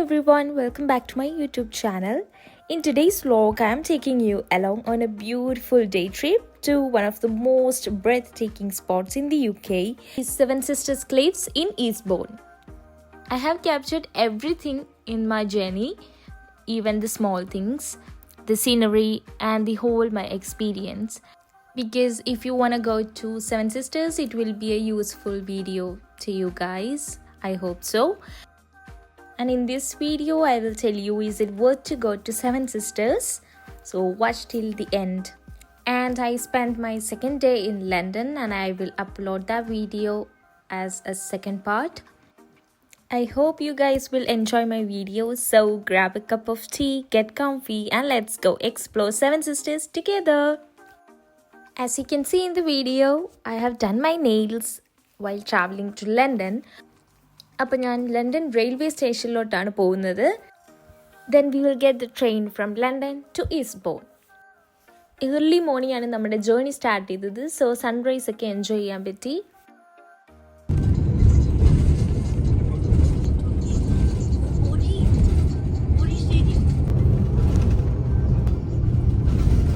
everyone, welcome back to my YouTube channel. In today's vlog, I am taking you along on a beautiful day trip to one of the most breathtaking spots in the UK, is Seven Sisters Cliffs in Eastbourne. I have captured everything in my journey, even the small things, the scenery and the whole my experience. Because if you want to go to Seven Sisters, it will be a useful video to you guys. I hope so. And in this video, I will tell you, is it worth to go to Seven Sisters? So watch till the end. And I spent my second day in London and I will upload that video as a second part. I hope you guys will enjoy my video. So grab a cup of tea, get comfy and let's go explore Seven Sisters together. As you can see in the video, I have done my nails while traveling to London. അപ്പോൾ ഞാൻ London railway സ്റ്റേഷനിലോട്ടാണ് പോകുന്നത്. Then we will get the train from London to Eastbourne. Early morning ആണ് നമ്മുടെ journey start ചെയ്തത്. So sunrise ഒക്കെ enjoy ചെയ്യാൻ പറ്റി.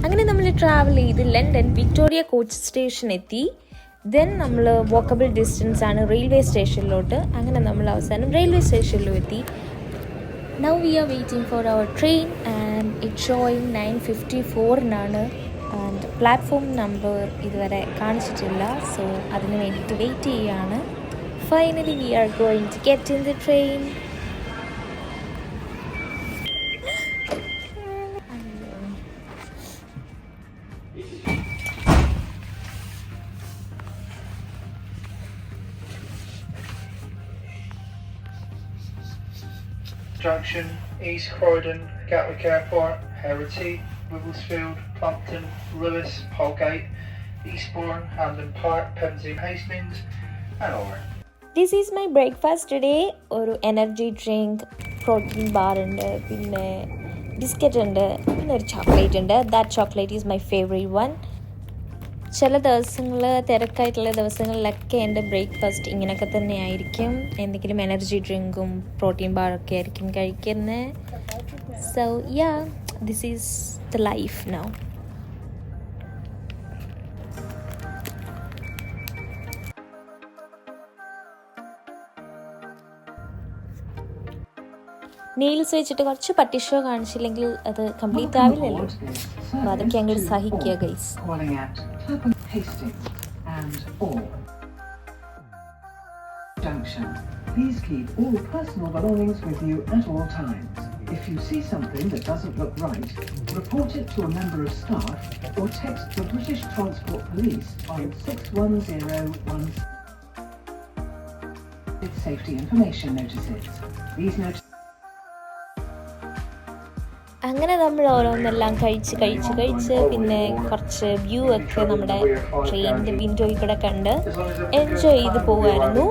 അങ്ങനെ നമ്മൾ ട്രാവൽ ചെയ്ത് ലണ്ടൻ വിക്ടോറിയ കോച്ച് സ്റ്റേഷൻ എത്തി. ദെൻ നമ്മൾ വാക്കബിൾ ഡിസ്റ്റൻസ് ആണ് റെയിൽവേ സ്റ്റേഷനിലോട്ട്. അങ്ങനെ നമ്മൾ അവസാനം റെയിൽവേ സ്റ്റേഷനിലും എത്തി. Now we are waiting for our train and it showing 9:54 and platform number ഇതുവരെ കാണിച്ചിട്ടില്ല. സോ അതിന് വേണ്ടിയിട്ട് വെയിറ്റ് ചെയ്യുകയാണ്. Finally we are going to get in the train. Junction, East Croydon, Gatwick Airport, Heritage, Wigglesfield, Plumpton, Lewis, Holgate, Eastbourne, Hampden Park, Pevensey, Hastings and over. This is my breakfast today. ഒരു energy drink, protein bar ഉണ്ട്, പിന്നെ biscuit ഉണ്ട്, പിന്നെ ഒരു chocolate ഉണ്ട്. That chocolate is my favourite one. ചില ദിവസങ്ങൾ തിരക്കായിട്ടുള്ള ദിവസങ്ങളിലൊക്കെ എൻ്റെ ബ്രേക്ക്ഫാസ്റ്റ് ഇങ്ങനെയൊക്കെ തന്നെ ആയിരിക്കും. എന്തെങ്കിലും എനർജി ഡ്രിങ്കും പ്രോട്ടീൻ ബാറൊക്കെ ആയിരിക്കും കഴിക്കുന്നത്. So yeah, this is the life now. Nails വെച്ചിട്ട് കുറച്ച് പട്ടിഷോ കാണിച്ചില്ലെങ്കിൽ അത് കംപ്ലീറ്റ് ആവില്ലല്ലോ. അപ്പോൾ അതൊക്കെ അങ്ങോട്ട് സഹിക്കുക guys. Hastings and all. Junction. Please keep all personal belongings with you at all times. If you see something that doesn't look right, report it to a member of staff or text the British Transport Police on 61011. Safety information notices. These notices. അങ്ങനെ നമ്മൾ ഓരോന്നെല്ലാം കഴിച്ച് പിന്നെ കുറച്ച് view ഒക്കെ നമ്മുടെ ട്രെയിനിൻ്റെ വിൻഡോയിൽ കൂടെ കണ്ട് എൻജോയ് ചെയ്ത് പോകുമായിരുന്നു.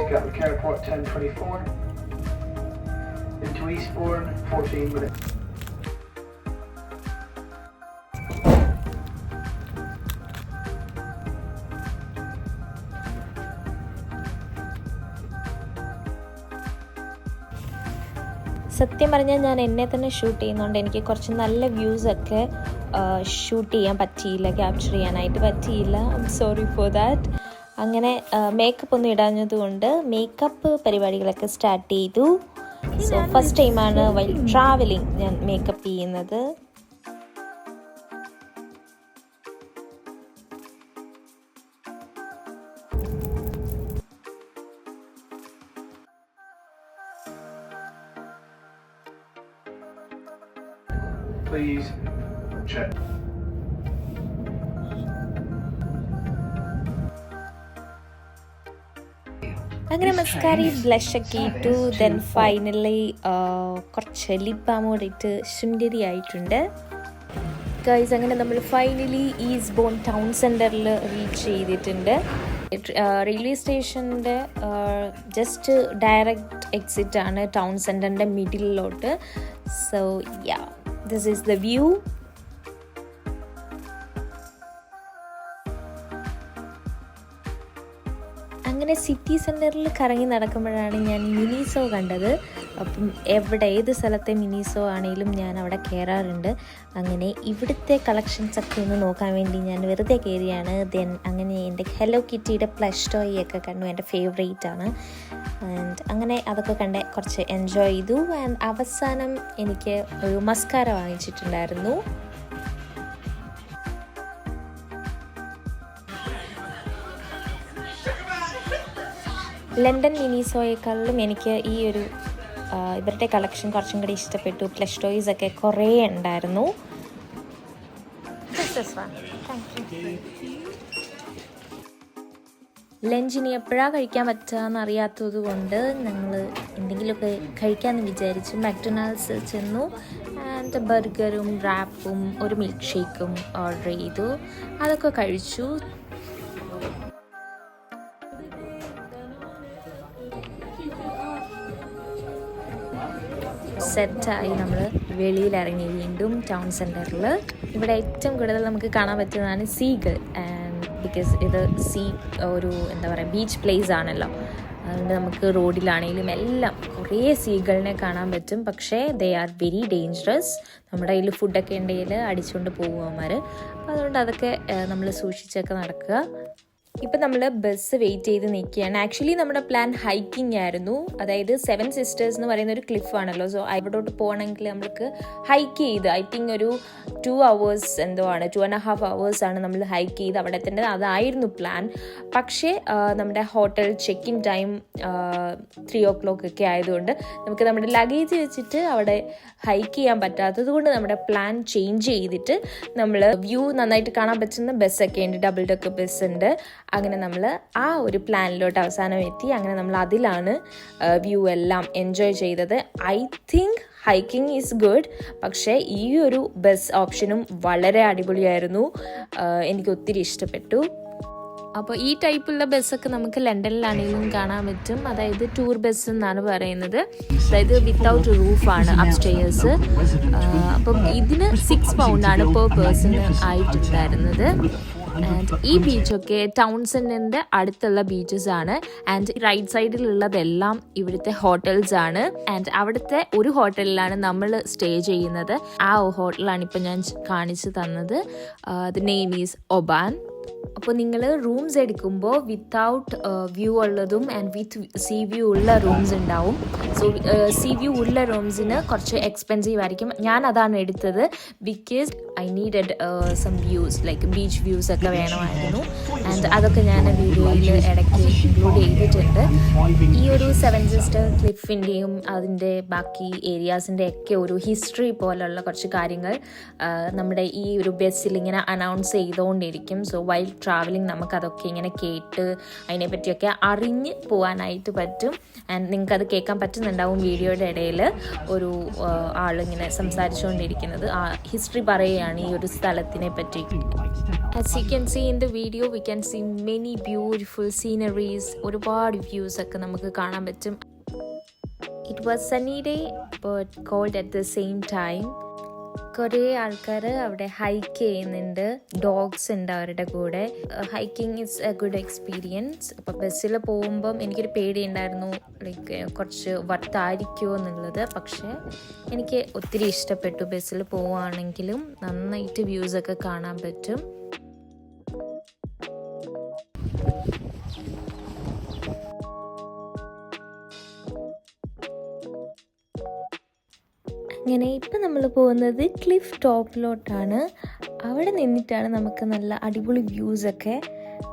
സത്യം പറഞ്ഞാൽ ഞാൻ എന്നെ തന്നെ ഷൂട്ട് ചെയ്യുന്നതുകൊണ്ട് എനിക്ക് കുറച്ച് നല്ല വ്യൂസൊക്കെ ഷൂട്ട് ചെയ്യാൻ പറ്റിയില്ല, ക്യാപ്ചർ ചെയ്യാനായിട്ട് പറ്റിയില്ല. I'm sorry for that. അങ്ങനെ മേക്കപ്പ് ഒന്നും ഇടാഞ്ഞതുകൊണ്ട് മേക്കപ്പ് പരിപാടികളൊക്കെ സ്റ്റാർട്ട് ചെയ്തു. സോ ഫസ്റ്റ് ടൈമാണ് വൈൽ ട്രാവലിംഗ് ഞാൻ മേക്കപ്പ് ചെയ്യുന്നത്. Please check. അങ്ങനെ മസ്കാരി ബ്ലഷ് ഒക്കെ ഇട്ടു. ദെൻ ഫൈനലി കുറച്ച് ലിപ് ബാം കൂടെ ഇട്ട് സുന്ദരി ആയിട്ടുണ്ട് ഗൈസ്. അങ്ങനെ നമ്മൾ ഫൈനലി ഈസ്റ്റ്ബോൺ ടൗൺ സെൻറ്ററിൽ റീച്ച് ചെയ്തിട്ടുണ്ട്. റെയിൽവേ സ്റ്റേഷൻ്റെ ജസ്റ്റ് ഡയറക്റ്റ് എക്സിറ്റ് ആണ് ടൗൺ സെൻറ്ററിൻ്റെ മിഡിലിലോട്ട്. So yeah, this is the view. അങ്ങനെ അങ്ങനെ സിറ്റി സെൻറ്ററിൽ കറങ്ങി നടക്കുമ്പോഴാണ് ഞാൻ മിനിസോ കണ്ടത്. അപ്പം ഏത് സ്ഥലത്തെ മിനിസോ ആണെങ്കിലും ഞാൻ അവിടെ കയറാറുണ്ട്. അങ്ങനെ ഇവിടുത്തെ കളക്ഷൻസൊക്കെ ഒന്ന് നോക്കാൻ വേണ്ടി ഞാൻ വെറുതെ കയറിയാണ്. ദെൻ അങ്ങനെ എൻ്റെ ഹെലോ കിറ്റിയുടെ പ്ലഷ് ടോയ് ഒക്കെ കണ്ടു, എൻ്റെ ഫേവറേറ്റ് ആണ്. ആൻഡ് അങ്ങനെ അതൊക്കെ കണ്ട് കുറച്ച് എൻജോയ് ചെയ്തു. ആൻഡ് അവസാനം എനിക്ക് ഒരു മസ്കാര വാങ്ങിച്ചിട്ടുണ്ടായിരുന്നു. ലണ്ടൻ മിനിസോയേക്കാളും എനിക്ക് ഈ ഒരു ഇവരുടെ കളക്ഷൻ കുറച്ചും കൂടി ഇഷ്ടപ്പെട്ടു. പ്ലഷ് ടോയ്സ് ഒക്കെ കുറേ ഉണ്ടായിരുന്നു. ലഞ്ചിന് എപ്പോഴാണ് കഴിക്കാൻ പറ്റുകയെന്ന് അറിയാത്തത് കൊണ്ട് ഞങ്ങൾ എന്തെങ്കിലുമൊക്കെ കഴിക്കാമെന്ന് വിചാരിച്ചു മക്ഡൊണാൾഡ്സിൽ ചെന്നു. ആൻഡ് ബർഗറും റാപ്പും ഒരു മിൽക്ക് ഷേക്കും ഓർഡർ ചെയ്തു. അതൊക്കെ കഴിച്ചു. സെറ്റായി നമ്മൾ വെളിയിലിറങ്ങി വീണ്ടും ടൗൺ സെൻറ്ററിൽ. ഇവിടെ ഏറ്റവും കൂടുതൽ നമുക്ക് കാണാൻ പറ്റുന്നതാണ് സീഗൾ. ആൻഡ് ബിക്കോസ് ഇത് ഒരു എന്താ പറയുക ബീച്ച് പ്ലേസ് ആണല്ലോ, അതുകൊണ്ട് നമുക്ക് റോഡിലാണെങ്കിലും എല്ലാം കുറേ സീഗളിനെ കാണാൻ പറ്റും. പക്ഷേ ദേ ആർ വെരി ഡേഞ്ചറസ്. നമ്മുടെ കയ്യിൽ ഫുഡൊക്കെ ഉണ്ടെങ്കിൽ അടിച്ചുകൊണ്ട് പോകും അവന്മാർ. അപ്പോൾ അതുകൊണ്ട് അതൊക്കെ നമ്മൾ സൂക്ഷിച്ചൊക്കെ നടക്കുക. ഇപ്പം നമ്മൾ ബസ് വെയിറ്റ് ചെയ്ത് നിൽക്കുകയാണ്. ആക്ച്വലി നമ്മുടെ പ്ലാൻ ഹൈക്കിംഗ് ആയിരുന്നു. അതായത് 7 സിസ്റ്റേഴ്സ് എന്ന് പറയുന്ന ഒരു ക്ലിഫാണല്ലോ. സോ അവിടോട്ട് പോകണമെങ്കിൽ നമുക്ക് ഹൈക്ക് ചെയ്ത് ഐ തിങ്ക് ഒരു 2 hours എന്തോ ആണ്, 2.5 hours ആണ് നമ്മൾ ഹൈക്ക് ചെയ്ത് അവിടെ തന്നെ. അതായിരുന്നു പ്ലാൻ. പക്ഷേ നമ്മുടെ hotel check in time 3 o'clock ഒക്കെ ആയതുകൊണ്ട് നമുക്ക് നമ്മുടെ ലഗേജ് വെച്ചിട്ട് അവിടെ ഹൈക്ക് ചെയ്യാൻ പറ്റാത്തത് കൊണ്ട് നമ്മുടെ പ്ലാൻ ചേഞ്ച് ചെയ്തിട്ട് നമ്മൾ വ്യൂ നന്നായിട്ട് കാണാൻ പറ്റുന്ന ബസ്സൊക്കെ ഉണ്ട്, ഡബിൾ ഡെക്കർ ബസ് ഉണ്ട്. അങ്ങനെ നമ്മൾ ആ ഒരു പ്ലാനിലോട്ട് അവസാനം എത്തി. അങ്ങനെ നമ്മൾ അതിലാണ് വ്യൂ എല്ലാം എൻജോയ് ചെയ്തത്. I think hiking is good, പക്ഷേ ഈ ഒരു ബസ് ഓപ്ഷനും വളരെ അടിപൊളിയായിരുന്നു. എനിക്ക് ഒത്തിരി ഇഷ്ടപ്പെട്ടു. അപ്പോൾ ഈ ടൈപ്പുള്ള ബസ്സൊക്കെ നമുക്ക് ലണ്ടനിലാണെങ്കിലും കാണാൻ പറ്റും. അതായത് ടൂർ ബസ് എന്നാണ് പറയുന്നത്. അതായത് വിത്തൗട്ട് റൂഫാണ് അപ്സ്റ്റേഴ്സ്. അപ്പം ഇതിന് £6 പെർ പേഴ്സണ് ആയിട്ടുണ്ടായിരുന്നത്. ആൻഡ് ഈ ബീച്ചൊക്കെ ടൗൺ സെൻറ്ററിൻ്റെ അടുത്തുള്ള ബീച്ചസ് ആണ്. ആൻഡ് റൈറ്റ് സൈഡിലുള്ളതെല്ലാം ഇവിടുത്തെ ഹോട്ടൽസ് ആണ്. ആൻഡ് അവിടുത്തെ ഒരു ഹോട്ടലിലാണ് നമ്മൾ സ്റ്റേ ചെയ്യുന്നത്. ആ ഹോട്ടലാണ് ഇപ്പം ഞാൻ കാണിച്ചു തന്നത്. The name is Oban. അപ്പോൾ നിങ്ങൾ റൂംസ് എടുക്കുമ്പോൾ വിത്തൗട്ട് വ്യൂ ഉള്ളതും ആൻഡ് വിത്ത് സീ വ്യൂ ഉള്ള റൂംസ് ഉണ്ടാവും. സോ സീ വ്യൂ ഉള്ള റൂംസിന് കുറച്ച് എക്സ്പെൻസീവ് ആയിരിക്കും. ഞാൻ അതാണ് എടുത്തത് because I needed some views like beach views ഒക്കെ വേണമായിരുന്നു. ആൻഡ് അതൊക്കെ ഞാൻ വീഡിയോയിൽ ഇടയ്ക്ക് ഇൻക്ലൂഡ് ചെയ്തിട്ടുണ്ട്. ഈ ഒരു 7 സിസ്റ്റർ ക്ലിഫിൻ്റെയും അതിൻ്റെ ബാക്കി ഏരിയാസിൻ്റെ ഒക്കെ ഒരു ഹിസ്റ്ററി പോലുള്ള കുറച്ച് കാര്യങ്ങൾ നമ്മുടെ ഈ ഒരു ബസ്സിൽ ഇങ്ങനെ അനൗൺസ് ചെയ്തുകൊണ്ടിരിക്കും. സോ വൈൽ ട്രാവലിംഗ് നമുക്കതൊക്കെ ഇങ്ങനെ കേട്ട് അതിനെപ്പറ്റിയൊക്കെ അറിഞ്ഞ് പോകാനായിട്ട് പറ്റും. ആൻഡ് നിങ്ങൾക്കത് കേൾക്കാൻ പറ്റുന്നുണ്ടാവും വീഡിയോയുടെ ഇടയിൽ ഒരു ആളിങ്ങനെ സംസാരിച്ചുകൊണ്ടിരിക്കുന്നത്. ആ ഹിസ്റ്ററി പറയുകയാണ് ഈ ഒരു സ്ഥലത്തിനെ പറ്റി. As you can see in the video, we can see many beautiful sceneries. ഒരുപാട് വ്യൂസ് ഒക്കെ നമുക്ക് കാണാൻ പറ്റും. It was sunny day but cold at the same time. കുറേ ആൾക്കാർ അവിടെ ഹൈക്ക് ചെയ്യുന്നുണ്ട്. ഡോഗ്സ് ഉണ്ട് അവരുടെ കൂടെ. Hiking it's A good experience. അപ്പോൾ ബസ്സിൽ പോകുമ്പം എനിക്കൊരു പേടിയുണ്ടായിരുന്നു ലൈക്ക് കുറച്ച് വർത്തായിരിക്കുമോ എന്നുള്ളത്. പക്ഷേ എനിക്ക് ഒത്തിരി ഇഷ്ടപ്പെട്ടു. ബസ്സിൽ പോവുകയാണെങ്കിലും നന്നായിട്ട് വ്യൂസൊക്കെ കാണാൻ പറ്റും. അങ്ങനെ ഇപ്പം നമ്മൾ പോകുന്നത് ക്ലിഫ് ടോപ്പിലോട്ടാണ്. അവിടെ നിന്നിട്ടാണ് നമുക്ക് നല്ല അടിപൊളി വ്യൂസൊക്കെ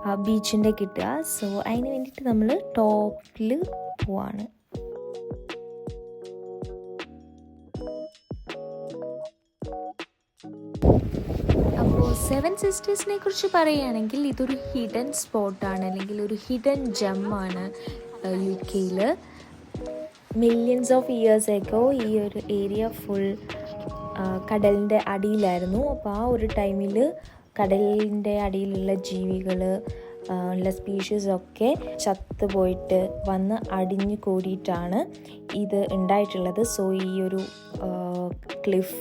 ആ ബീച്ചിൻ്റെ കിട്ടുക. സോ അതിന് വേണ്ടിയിട്ട് നമ്മൾ ടോപ്പിൽ പോവാണ്. അപ്പോൾ 7 സിസ്റ്റേഴ്സിനെ കുറിച്ച് പറയുകയാണെങ്കിൽ ഇതൊരു ഹിഡൻ സ്പോട്ടാണ്, അല്ലെങ്കിൽ ഒരു ഹിഡൻ ജെമ്മാണ് UK-യിൽ. മില്യൺസ് ഓഫ് ഇയേഴ്സ് എഗോ ഈ ഒരു ഏരിയ ഫുൾ കടലിൻ്റെ അടിയിലായിരുന്നു. അപ്പോൾ ആ ഒരു ടൈമിൽ കടലിൻ്റെ അടിയിലുള്ള ജീവികൾ ഉള്ള സ്പീഷീസൊക്കെ ചത്തുപോയിട്ട് വന്ന് അടിഞ്ഞു കൂടിയിട്ടാണ് ഇത് ഉണ്ടായിട്ടുള്ളത്. സോ ഈ ഒരു ക്ലിഫ്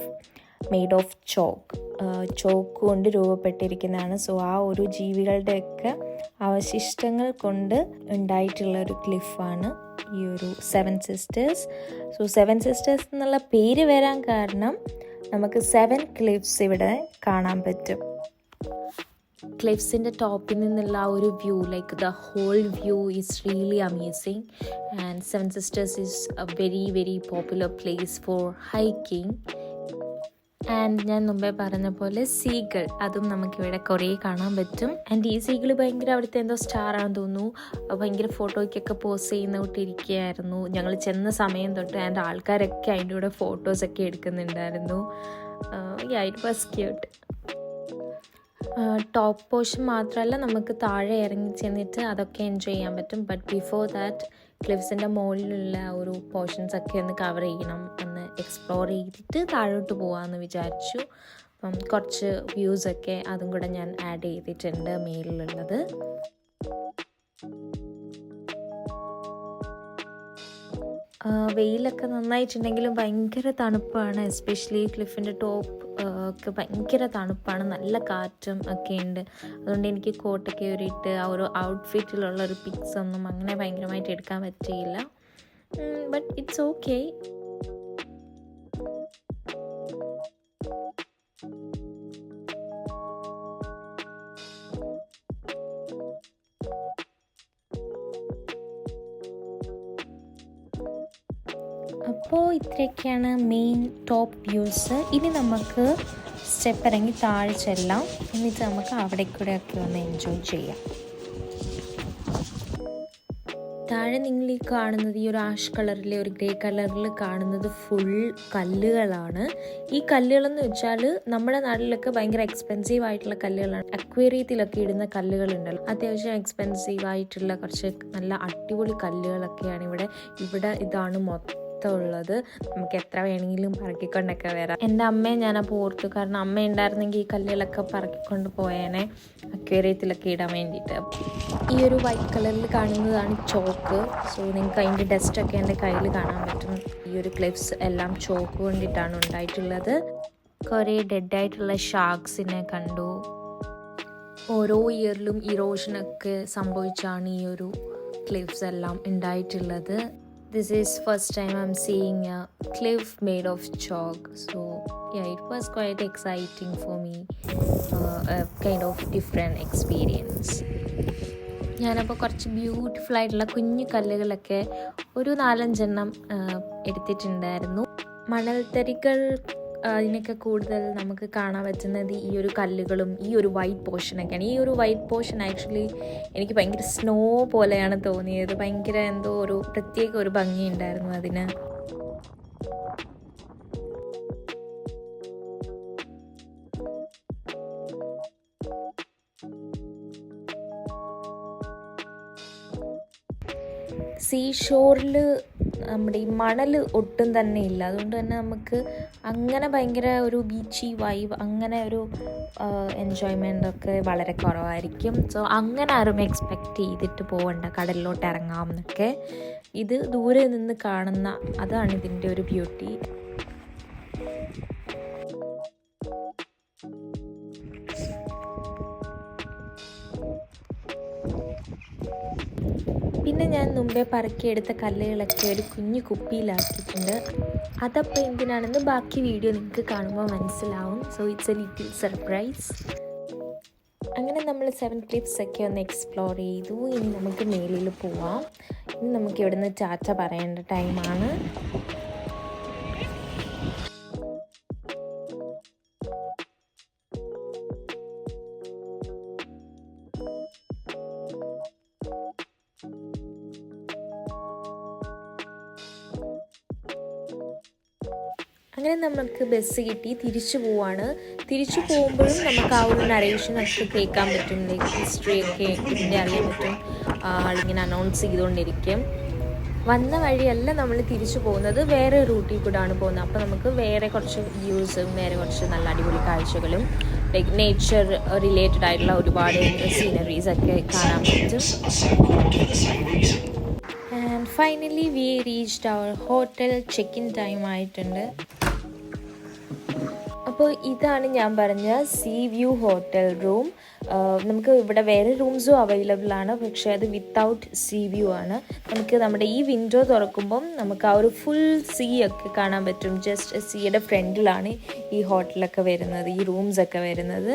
മെയ്ഡ് ഓഫ് ചോക്ക് കൊണ്ട് രൂപപ്പെട്ടിരിക്കുന്നതാണ്. സോ ആ ഒരു ജീവികളുടെയൊക്കെ അവശിഷ്ടങ്ങൾ കൊണ്ട് ഉണ്ടായിട്ടുള്ള ഒരു ക്ലിഫാണ് ഈ ഒരു 7 സിസ്റ്റേഴ്സ്. സോ 7 സിസ്റ്റേഴ്സ് എന്നുള്ള പേര് വരാൻ കാരണം നമുക്ക് 7 ക്ലിഫ്സ് ഇവിടെ കാണാൻ പറ്റും. ക്ലിഫ്സിൻ്റെ ടോപ്പിൽ നിന്നുള്ള ആ ഒരു view, like the whole view is really amazing. And 7 sisters is a very very popular place for hiking. And ഞാൻ മുമ്പേ പറഞ്ഞ പോലെ സീകൾ, അതും നമുക്കിവിടെ കുറേ കാണാൻ പറ്റും. ആൻഡ് ഈ സീകൾ ഭയങ്കര അവിടുത്തെ എന്തോ സ്റ്റാറാണെന്ന് തോന്നുന്നു, ഭയങ്കര ഫോട്ടോയ്ക്കൊക്കെ പോസ്റ്റ് ചെയ്യുന്നോട്ടിരിക്കുകയായിരുന്നു ഞങ്ങൾ ചെന്ന സമയം തൊട്ട്. ആൻഡ് ആൾക്കാരൊക്കെ അതിൻ്റെ കൂടെ ഫോട്ടോസൊക്കെ എടുക്കുന്നുണ്ടായിരുന്നു. It was cute. Top portion മാത്രമല്ല, നമുക്ക് താഴെ ഇറങ്ങി ചെന്നിട്ട് അതൊക്കെ എൻജോയ് ചെയ്യാൻ പറ്റും. ബട്ട് ബിഫോർ ദാറ്റ് ക്ലിഫ്സിൻ്റെ മുകളിലുള്ള ഒരു പോർഷൻസൊക്കെ ഒന്ന് കവർ ചെയ്യണം, ഒന്ന് എക്സ്പ്ലോർ ചെയ്തിട്ട് താഴോട്ട് പോകാമെന്ന് വിചാരിച്ചു. അപ്പം കുറച്ച് വ്യൂസൊക്കെ അതും കൂടെ ഞാൻ ആഡ് ചെയ്തിട്ടുണ്ട് മേലിലുള്ളത്. വെയിലൊക്കെ നന്നായിട്ടുണ്ടെങ്കിലും ഭയങ്കര തണുപ്പാണ്. എസ്പെഷ്യലി ക്ലിഫിൻ്റെ ടോപ്പ് ഒക്കെ ഭയങ്കര തണുപ്പാണ്, നല്ല കാറ്റും ഒക്കെ ഉണ്ട്. അതുകൊണ്ട് എനിക്ക് കോട്ടൊക്കെ ഊരിയിട്ട് ആ ഒരു ഔട്ട്ഫിറ്റിലുള്ള ഒരു പിക്സ് ഒന്നും അങ്ങനെ ഭയങ്കരമായിട്ട് എടുക്കാൻ പറ്റിയില്ല. But it's okay. അപ്പോൾ ഇത്രയൊക്കെയാണ് മെയിൻ ടോപ്പ് വ്യൂസ്. ഇനി നമുക്ക് സ്റ്റെപ്പ് ഇറങ്ങി താഴെ ചെല്ലാം, എന്നിട്ട് നമുക്ക് അവിടെ കൂടെയൊക്കെ ഒന്ന് എൻജോയ് ചെയ്യാം. താഴെ നിങ്ങൾ ഈ കാണുന്നത്, ഈ ഒരു ആഷ് കളറിൽ ഒരു ഗ്രേ കളറിൽ കാണുന്നത് ഫുൾ കല്ലുകളാണ്. ഈ കല്ലുകളെന്ന് വെച്ചാൽ നമ്മുടെ നാട്ടിലൊക്കെ ഭയങ്കര എക്സ്പെൻസീവ് ആയിട്ടുള്ള കല്ലുകളാണ്. അക്വേറിയത്തിലൊക്കെ ഇടുന്ന കല്ലുകളുണ്ടല്ലോ, അത്യാവശ്യം എക്സ്പെൻസീവ് ആയിട്ടുള്ള കുറച്ച് നല്ല അടിപൊളി കല്ലുകളൊക്കെയാണ് ഇവിടെ ഇതാണ് മൊത്തം ഉള്ളത്. നമുക്ക് എത്ര വേണമെങ്കിലും പറക്കിക്കൊണ്ടൊക്കെ വരാം. എൻ്റെ അമ്മയെ ഞാനപ്പോൾ ഓർത്തു, കാരണം അമ്മ ഉണ്ടായിരുന്നെങ്കിൽ ഈ കല്ലുകളൊക്കെ പറക്കിക്കൊണ്ട് പോയേനെ അക്വേറിയത്തിലൊക്കെ ഇടാൻ വേണ്ടിയിട്ട്. ഈ ഒരു വൈറ്റ് കളറിൽ കാണുന്നതാണ് ചോക്ക്. സോ നിങ്ങൾക്ക് അതിൻ്റെ ഡസ്റ്റൊക്കെ എൻ്റെ കയ്യിൽ കാണാൻ പറ്റും. ഈ ഒരു ക്ലിഫ്സ് എല്ലാം ചോക്ക് കൊണ്ടിട്ടാണ് ഉണ്ടായിട്ടുള്ളത്. കുറേ ഡെഡായിട്ടുള്ള ഷാർക്സിനെ കണ്ടു. ഓരോ ഇയറിലും ഇറോഷനൊക്കെ സംഭവിച്ചാണ് ഈ ഒരു ക്ലിഫ്സ് എല്ലാം ഉണ്ടായിട്ടുള്ളത്. This is first time I'm seeing a cliff made of chalk, so yeah, it was quite exciting for me, a kind of different experience. ഞാനപ്പോൾ കുറച്ച് ബ്യൂട്ടിഫുൾ ആയിട്ടുള്ള കുഞ്ഞു കല്ലുകളൊക്കെ ഒരു 4-5 എണ്ണം എടുത്തിട്ടുണ്ടായിരുന്നു. മണൽത്തരികൾ അതിനൊക്കെ കൂടുതൽ നമുക്ക് കാണാൻ പറ്റുന്നത് ഈ ഒരു കല്ലുകളും ഈ ഒരു വൈറ്റ് പോർഷനൊക്കെയാണ്. ഈ ഒരു വൈറ്റ് പോർഷൻ ആക്ച്വലി എനിക്ക് ഭയങ്കര സ്നോ പോലെയാണ് തോന്നിയത്. ഭയങ്കര എന്തോ ഒരു പ്രത്യേക ഒരു ഭംഗി ഉണ്ടായിരുന്നു അതിന്. സീ ഷോറിൽ നമ്മുടെ ഈ മണൽ ഒട്ടും തന്നെ ഇല്ല. അതുകൊണ്ട് തന്നെ നമുക്ക് അങ്ങനെ ഭയങ്കര ഒരു ബീച്ചി വൈബ്, അങ്ങനെ ഒരു എൻജോയ്മെൻ്റ് ഒക്കെ വളരെ കുറവായിരിക്കും. സോ അങ്ങനെ ആരും എക്സ്പെക്റ്റ് ചെയ്തിട്ട് പോകണ്ട കടലിലോട്ട് ഇറങ്ങാം എന്നൊക്കെ. ഇത് ദൂരെ നിന്ന് കാണുന്ന അതാണ് ഇതിൻ്റെ ഒരു ബ്യൂട്ടി. പിന്നെ ഞാൻ മുമ്പേ പറക്കിയെടുത്ത കല്ലുകളൊക്കെ ഒരു കുഞ്ഞു കുപ്പിയിലാക്കിയിട്ടുണ്ട്. അതപ്പോൾ എന്തിനാണെന്ന് ബാക്കി വീഡിയോ നിങ്ങൾക്ക് കാണുമ്പോൾ മനസ്സിലാവും. So it's A little surprise. അങ്ങനെ നമ്മൾ 7 ക്ലിഫ്സ് ഒക്കെ ഒന്ന് എക്സ്പ്ലോർ ചെയ്തു. ഇനി നമുക്ക് മേലിൽ പോവാം. ഇനി നമുക്ക് ഇവിടുന്ന് ടാറ്റ പറയേണ്ട ടൈമാണ്. അങ്ങനെ നമുക്ക് ബസ് കിട്ടി, തിരിച്ചു പോവാണ്. തിരിച്ചു പോകുമ്പോഴും നമുക്ക് ആ ഒരു നരേഷനൊക്കെ കേൾക്കാൻ പറ്റും, ലൈക്ക് ഹിസ്റ്ററിയൊക്കെ ഇതിൻ്റെ അറിയാൻ പറ്റും. ആളിങ്ങനെ അനൗൺസ് ചെയ്തുകൊണ്ടിരിക്കും. വന്ന വഴിയല്ല നമ്മൾ തിരിച്ചു പോകുന്നത്, വേറെ റൂട്ടിൽ കൂടെയാണ് പോകുന്നത്. അപ്പോൾ നമുക്ക് വേറെ കുറച്ച് വ്യൂസും വേറെ കുറച്ച് നല്ല അടിപൊളി കാഴ്ചകളും ലൈക്ക് നേച്ചർ റിലേറ്റഡ് ആയിട്ടുള്ള ഒരുപാട് സീനറീസ് ഒക്കെ കാണാൻ പറ്റും. And finally we reached our hotel. Check in time ആയിട്ടുണ്ട്. അപ്പോൾ ഇതാണ് ഞാൻ പറഞ്ഞ സീ വ്യൂ ഹോട്ടൽ റൂം. നമുക്ക് ഇവിടെ വേറെ റൂംസും അവൈലബിൾ ആണ്, പക്ഷേ അത് വിത്തൗട്ട് സീ വ്യൂ ആണ്. നമുക്ക് നമ്മുടെ ഈ വിൻഡോ തുറക്കുമ്പം നമുക്ക് ആ ഒരു ഫുൾ സീ ഒക്കെ കാണാൻ പറ്റും. ജസ്റ്റ് സീയുടെ ഫ്രണ്ടിലാണ് ഈ ഹോട്ടലൊക്കെ വരുന്നത്, ഈ റൂംസൊക്കെ വരുന്നത്.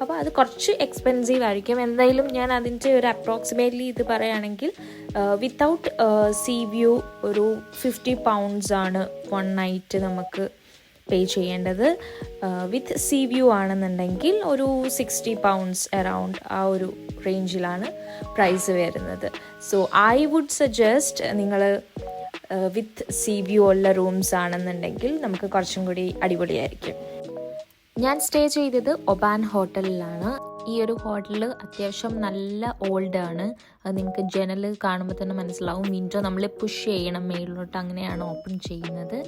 അപ്പോൾ അത് കുറച്ച് എക്സ്പെൻസീവ് ആയിരിക്കും. എന്തായാലും ഞാൻ അതിൻ്റെ ഒരു അപ്രോക്സിമേറ്റ്ലി ഇത് പറയുകയാണെങ്കിൽ വിത്തൗട്ട് സീ വ്യൂ ഒരു 50 pounds ആണ് 1 night നമുക്ക് പേ ചെയ്യേണ്ടത്. വിത്ത് സീ വ്യൂ ആണെന്നുണ്ടെങ്കിൽ ഒരു 60 pounds അറൗണ്ട് ആ ഒരു റേഞ്ചിലാണ് പ്രൈസ് വരുന്നത്. സോ ഐ വുഡ് സജസ്റ്റ് നിങ്ങൾ വിത്ത് സീ വ്യൂ ഉള്ള റൂംസ് ആണെന്നുണ്ടെങ്കിൽ നമുക്ക് കുറച്ചും കൂടി അടിപൊളിയായിരിക്കും. ഞാൻ സ്റ്റേ ചെയ്തത് ഒബാൻ ഹോട്ടലിലാണ്. ഈ ഒരു ഹോട്ടൽ അത്യാവശ്യം നല്ല ഓൾഡാണ്. അത് നിങ്ങൾക്ക് ജനൽ കാണുമ്പോൾ തന്നെ മനസ്സിലാവും. വിൻഡോ നമ്മൾ പുഷ് ചെയ്യണം മേളിലോട്ട്, അങ്ങനെയാണ് ഓപ്പൺ ചെയ്യുന്നത്.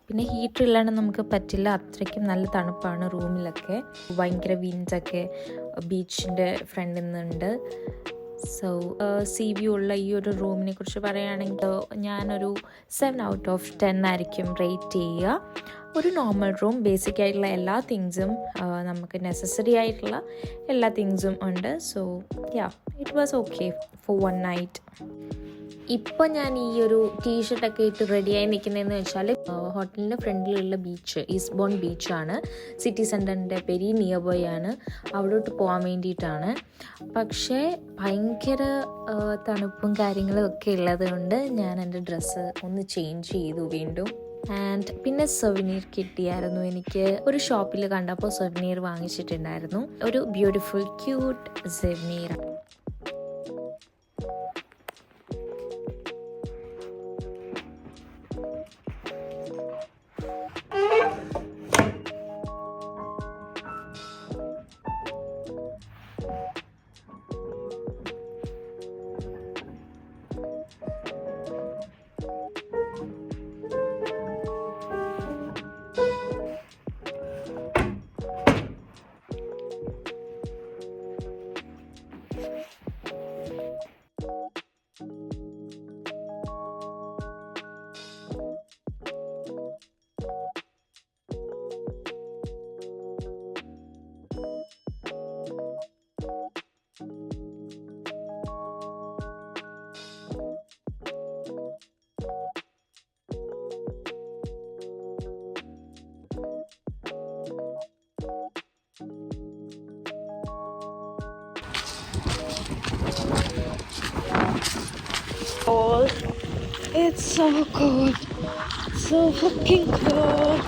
പിന്നെ ഹീറ്റർ ഇല്ലാണ്ട് നമുക്ക് പറ്റില്ല, അത്രയ്ക്കും നല്ല തണുപ്പാണ് റൂമിലൊക്കെ. ഭയങ്കര വിൻഡൊക്കെ ബീച്ചിൻ്റെ ഫ്രണ്ടിൽ നിന്നുണ്ട്. സോ സീ വ്യൂ ഉള്ള ഈ ഒരു റൂമിനെ കുറിച്ച് പറയുകയാണെങ്കിൽ ഞാനൊരു 7 out of 10 ആയിരിക്കും റേറ്റ് ചെയ്യുക. ഒരു നോർമൽ റൂം, ബേസിക് ആയിട്ടുള്ള എല്ലാ തിങ്സും നമുക്ക് നെസസറി ആയിട്ടുള്ള എല്ലാ തിങ്സും ഉണ്ട്. So it was okay for 1 night. ഇപ്പോൾ ഞാൻ ഈ ഒരു ടീഷർട്ടൊക്കെ ഇട്ട് റെഡിയായി നിൽക്കുന്നതെന്ന് വെച്ചാൽ ഹോട്ടലിൻ്റെ ഫ്രണ്ടിലുള്ള ബീച്ച് ഈസ്റ്റ്ബോൺ ബീച്ചാണ്. സിറ്റി സെൻറ്ററിൻ്റെ വെരി നിയർ ബൈ ആണ്, അവിടോട്ട് പോകാൻ വേണ്ടിയിട്ടാണ്. പക്ഷേ ഭയങ്കര തണുപ്പും കാര്യങ്ങളും ഒക്കെ ഉള്ളത് കൊണ്ട് ഞാൻ എൻ്റെ ഡ്രസ്സ് ഒന്ന് ചേഞ്ച് ചെയ്തു വീണ്ടും. ആൻഡ് പിന്നെ സൊവനീർ കിട്ടിയായിരുന്നു എനിക്ക്. ഒരു ഷോപ്പിൽ കണ്ടപ്പോൾ സൊവനീർ വാങ്ങിച്ചിട്ടുണ്ടായിരുന്നു. ഒരു beautiful cute souvenir. It's so cold, so fucking cold.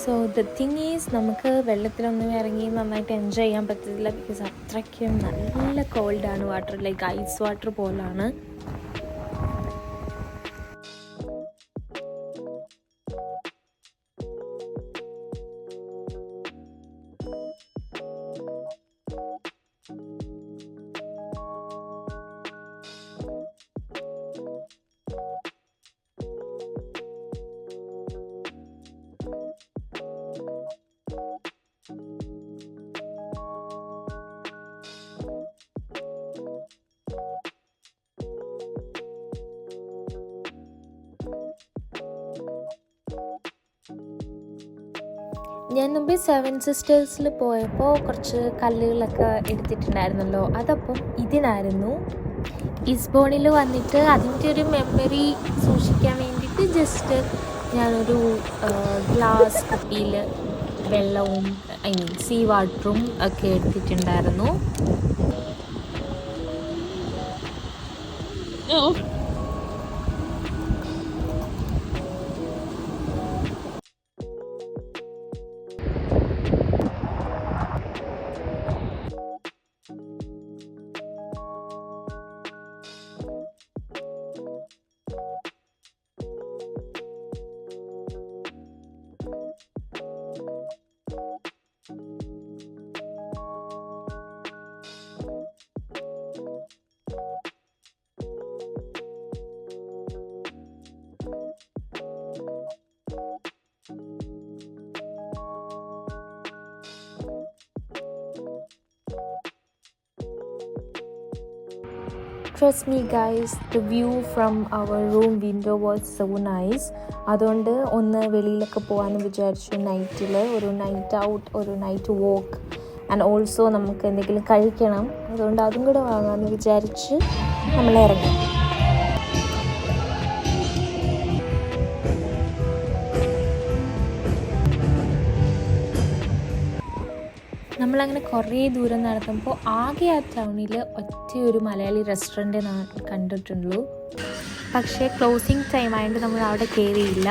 So the thing is, നമുക്ക് വെള്ളത്തിലൊന്നും ഇറങ്ങി നന്നായിട്ട് എൻജോയ് ചെയ്യാൻ പറ്റത്തില്ല. ബിക്കോസ് അത്രയ്ക്കും നല്ല കോൾഡാണ് വാട്ടർ, ലൈക്ക് ഐസ് വാട്ടർ പോലാണ്. ഞാൻ മുമ്പേ 7 Sisters പോയപ്പോൾ കുറച്ച് കല്ലുകളൊക്കെ എടുത്തിട്ടുണ്ടായിരുന്നല്ലോ, അതപ്പം ഇതിനായിരുന്നു. ഈസ്റ്റ്ബോണിൽ വന്നിട്ട് അതിൻ്റെ ഒരു മെമ്മറി സൂക്ഷിക്കാൻ വേണ്ടിയിട്ട് ജസ്റ്റ് ഞാനൊരു ഗ്ലാസ് കുപ്പിയിൽ വെള്ളവും സീ വാട്ടറും ഒക്കെ എടുത്തിട്ടുണ്ടായിരുന്നു. Trust me guys, the view from our room window was so nice. അതുകൊണ്ട് ഒന്ന് വെളിയിലൊക്കെ പോകാമെന്ന് വിചാരിച്ചു. നൈറ്റിൽ ഒരു നൈറ്റ് ഔട്ട്, ഒരു നൈറ്റ് വോക്ക് ആൻഡ് ഓൾസോ നമുക്ക് എന്തെങ്കിലും കഴിക്കണം. അതുകൊണ്ട് അതും കൂടെ വാങ്ങാമെന്ന് വിചാരിച്ച് നമ്മൾ ഇറങ്ങി. നമ്മളങ്ങനെ കുറേ ദൂരം നടന്നപ്പോൾ ആകെ ആ ടൗണിൽ ഒറ്റയൊരു മലയാളി റെസ്റ്റോറൻറ്റ് കണ്ടിട്ടുള്ളൂ. പക്ഷേ ക്ലോസിങ് ടൈം ആയതുകൊണ്ട് നമ്മൾ അവിടെ കയറിയില്ല.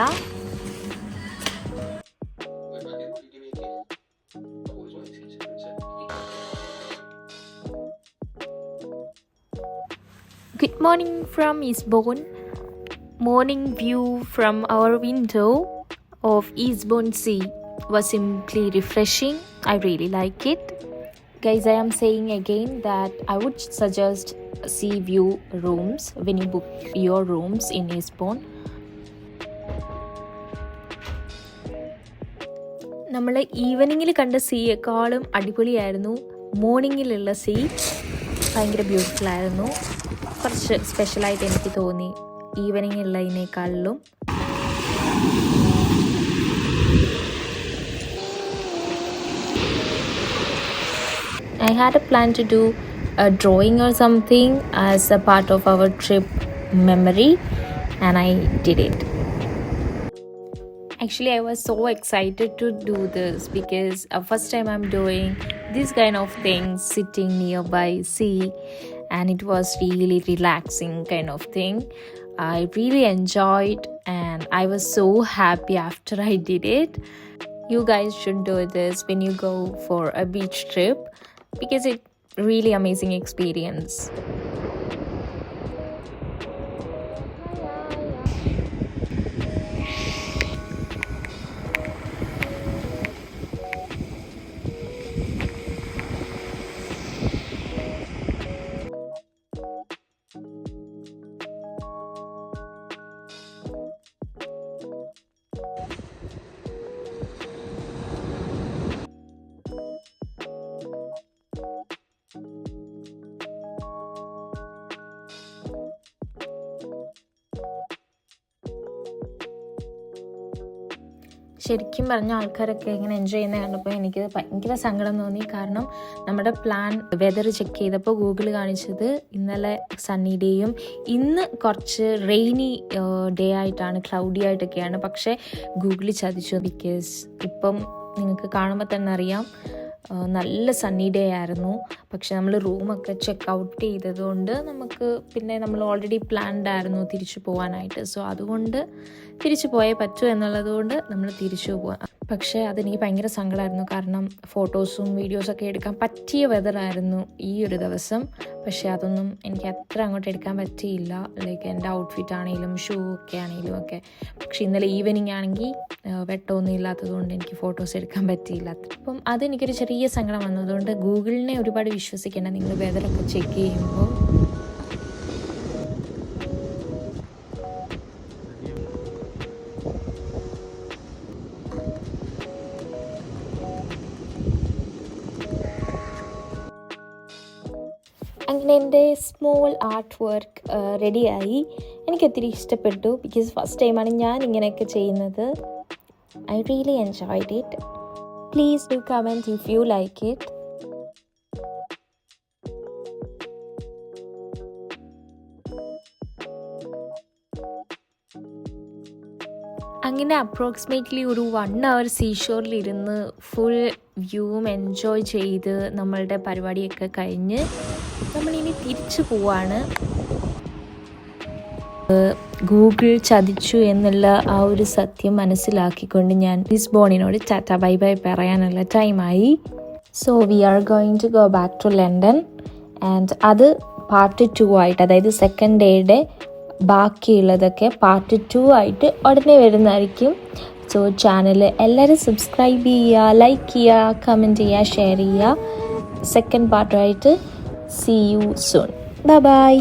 Good morning from Eastbourne. Morning view from our window of Eastbourne Sea was simply refreshing. I really like it. Guys, I am saying again that I would suggest sea view rooms when you book your rooms in Eastbourne. നമ്മൾ ഈവനിങ്ങിൽ കണ്ട സീയേക്കാളും അടിപൊളിയായിരുന്നു മോർണിംഗിലുള്ള see. ഭയങ്കര beautiful ആയിരുന്നു. കുറച്ച് സ്പെഷ്യലായിട്ട് എനിക്ക് തോന്നി ഈവനിങ്ങുള്ളതിനേക്കാളിലും. I had a plan to do a drawing or something as a part of our trip memory, and I did it. Actually, I was so excited to do this because first time I'm doing this kind of things sitting nearby sea, and it was really relaxing kind of thing. I really enjoyed and I was so happy after I did it. You guys should do this when you go for a beach trip because it's really amazing experience. ശരിക്കും പറഞ്ഞ ആൾക്കാരൊക്കെ ഇങ്ങനെ enjoy ചെയ്യുന്നത് കണ്ടപ്പോൾ എനിക്ക് ഭയങ്കര സങ്കടം തോന്നി. കാരണം നമ്മുടെ പ്ലാൻ വെതർ ചെക്ക് ചെയ്തപ്പോൾ ഗൂഗിൾ കാണിച്ചത് ഇന്നലെ സണ്ണി ഡേയും ഇന്ന് കുറച്ച് റെയിനി ഡേ ആയിട്ടാണ്, ക്ലൗഡി ആയിട്ടൊക്കെയാണ്. പക്ഷേ ഗൂഗിൾ ചതിച്ചു. ബിക്കോസ് ഇപ്പം നിങ്ങൾക്ക് കാണുമ്പോൾ തന്നെ അറിയാം നല്ല സണ്ണി ഡേ ആയിരുന്നു. പക്ഷെ നമ്മൾ റൂമൊക്കെ ചെക്ക് ഔട്ട് ചെയ്തതുകൊണ്ട് നമുക്ക് പിന്നെ നമ്മൾ ഓൾറെഡി പ്ലാൻഡ് ആയിരുന്നു തിരിച്ചു പോകാനായിട്ട്. സോ അതുകൊണ്ട് തിരിച്ചു പോയേ പറ്റൂ എന്നുള്ളതുകൊണ്ട് നമ്മൾ തിരിച്ചു പോകാം. പക്ഷേ അതെനിക്ക് ഭയങ്കര സങ്കടമായിരുന്നു. കാരണം ഫോട്ടോസും വീഡിയോസൊക്കെ എടുക്കാൻ പറ്റിയ വെതറായിരുന്നു ഈ ഒരു ദിവസം. പക്ഷേ അതൊന്നും എനിക്ക് അത്ര അങ്ങോട്ട് എടുക്കാൻ പറ്റിയില്ല. ലൈക്ക് എൻ്റെ ഔട്ട്ഫിറ്റ് ആണെങ്കിലും ഷൂ ഒക്കെ ആണെങ്കിലും ഒക്കെ. പക്ഷേ ഇന്നലെ ഈവനിങ് ആണെങ്കിൽ വെട്ടമൊന്നും ഇല്ലാത്തതുകൊണ്ട് എനിക്ക് ഫോട്ടോസ് എടുക്കാൻ പറ്റിയില്ല. അപ്പം അതെനിക്കൊരു ചെറിയ സങ്കടം വന്നതുകൊണ്ട് ഗൂഗിളിനെ ഒരുപാട് വിശ്വസിക്കേണ്ട നിങ്ങൾ വെതറൊക്കെ ചെക്ക് ചെയ്യുമ്പോൾ. അങ്ങനെ എൻ്റെ സ്മോൾ ആർട്ട് വർക്ക് റെഡിയായി. എനിക്കൊത്തിരി ഇഷ്ടപ്പെട്ടു. ബിക്കോസ് ഫസ്റ്റ് ടൈമാണ് ഞാൻ ഇങ്ങനെയൊക്കെ ചെയ്യുന്നത്. I really enjoyed it. Please do comment if you like it. അങ്ങനെ അപ്രോക്സിമേറ്റ്ലി ഒരു 1 hour സീഷോറിലിരുന്ന് ഫുൾ വ്യൂവും എൻജോയ് ചെയ്ത് നമ്മളുടെ പരിപാടിയൊക്കെ കഴിഞ്ഞ് നമ്മളിനി തിരിച്ചു പോവാണ്. ഗൂഗിൾ ചതിച്ചു എന്നുള്ള ആ ഒരു സത്യം മനസ്സിലാക്കിക്കൊണ്ട് ഞാൻ ഈസ്റ്റ്ബോണിനോട് ടാറ്റ ബൈ ബൈ പറയാനുള്ള ടൈമായി. So we are going to go back to London. And അത് പാർട്ട് 2 ആയിട്ട്, അതായത് സെക്കൻഡ് ഡേയുടെ ബാക്കിയുള്ളതൊക്കെ പാർട്ട് 2 ആയിട്ട് ഉടനെ വരുന്നതായിരിക്കും. സോ ചാനൽ എല്ലാവരും സബ്സ്ക്രൈബ് ചെയ്യുക, ലൈക്ക് ചെയ്യുക, കമൻറ്റ് ചെയ്യുക, ഷെയർ ചെയ്യുക. സെക്കൻഡ് പാർട്ടുമായിട്ട് see you soon. Bye bye.